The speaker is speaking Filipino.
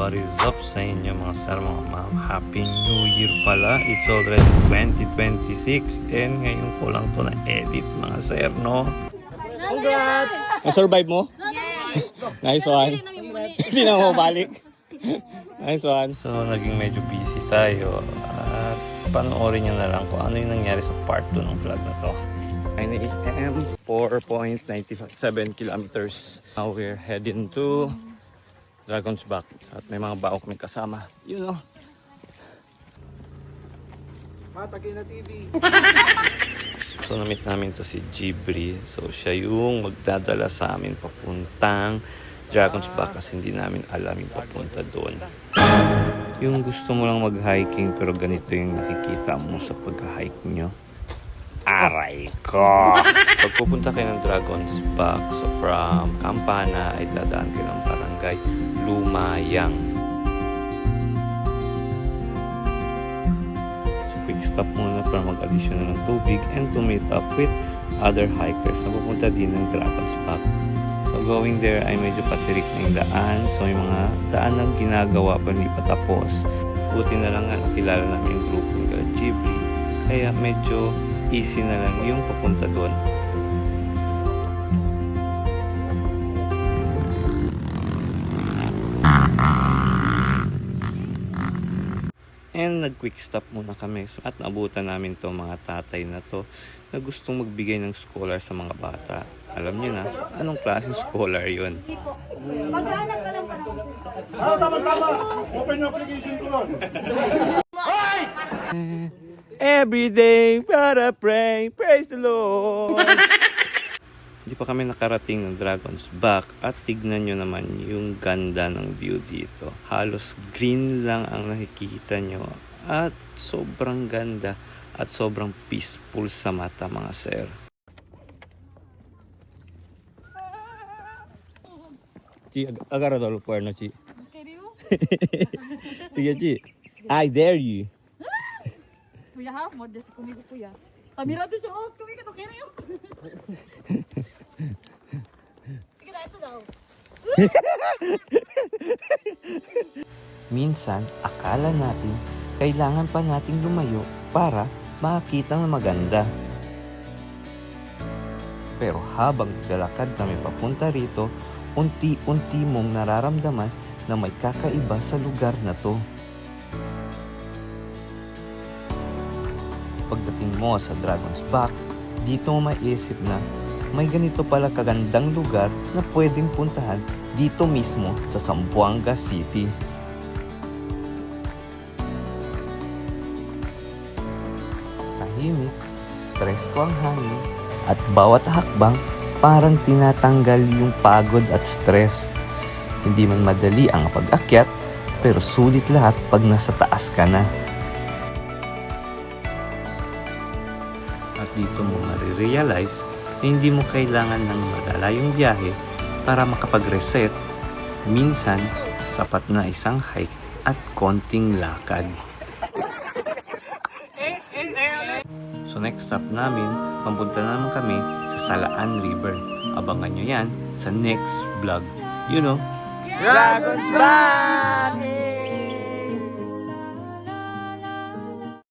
What is up sa inyo mga sir, mga ma'am? Happy New Year pala. It's already 2026 and ngayon ko lang to na-edit mga sir, no? Congrats! Na-survive mo? Yes! Nice one. Hindi na mo balik. Nice one. So, naging medyo busy tayo. At panoorin nyo na lang kung ano yung nangyari sa part 2 ng vlog na to. 9 AM, 4.97 kilometers. Now we're heading to Dragon's Back. At may mga baok may kasama. You know. Mataki na TV. So, na-meet namin to si Jibri. So, siya yung magdadala sa amin papuntang Dragon's Back kasi hindi namin alam yung papunta doon. Yung gusto mo lang mag-hiking pero ganito yung nakikita mo sa pag-hike nyo. Aray ko! Pag pupunta kayo ng Dragon's Back, so from Campana ay dadaan kayo ng barangay Lumayang. So quick stop muna para mag-additional ng tubig and to meet up with other hikers na pupunta din ng Dragon's Back. So going there ay medyo patirik na yung daan. So yung mga daan na ginagawa pa hindi pa tapos. Buti na lang nga nakilala namin yung grupo ng Ghibli. Kaya medyo easy na lang yung papunta doon. And nag-quick stop muna kami at naabutan namin to mga tatay na to na gustong magbigay ng scholar sa mga bata. Alam niyo na, anong klaseng scholar yun? Maghanap ka lang para Tama! Open yung application ko nun. Every day, gotta pray, praise the Lord. Hindi pa kami nakarating ng Dragon's Back at tignan nyo naman yung ganda ng view dito. Halos green lang ang nakikita nyo at sobrang ganda at sobrang peaceful sa mata mga sir. Chi, agarra todo el cuerno, Chi. Sige, Chi. I dare you. Kuya ha, modest kumigo kuya. Kamera to sa house, kumigo to kaya yun. Sige na, ito daw. Minsan, akala natin kailangan pa nating lumayo para makakita ng maganda. Pero habang naglalakad kami papunta rito, unti-unti mong nararamdaman na may kakaiba sa lugar na to. Pagdating mo sa Dragon's Back, dito mo maiisip na may ganito pala kagandang lugar na pwedeng puntahan dito mismo sa Zamboanga City. Tahimik, presko ang hangin, at bawat hakbang parang tinatanggal yung pagod at stress. Hindi man madali ang pag-akyat, pero sulit lahat pag nasa taas ka na. At dito mo marirealize na hindi mo kailangan ng malalayong biyahe para makapag-reset. Minsan, sapat na isang hike at konting lakad. So next stop namin, papunta naman kami sa Salaan River. Abangan nyo yan sa next vlog. You know, Dragon's Back!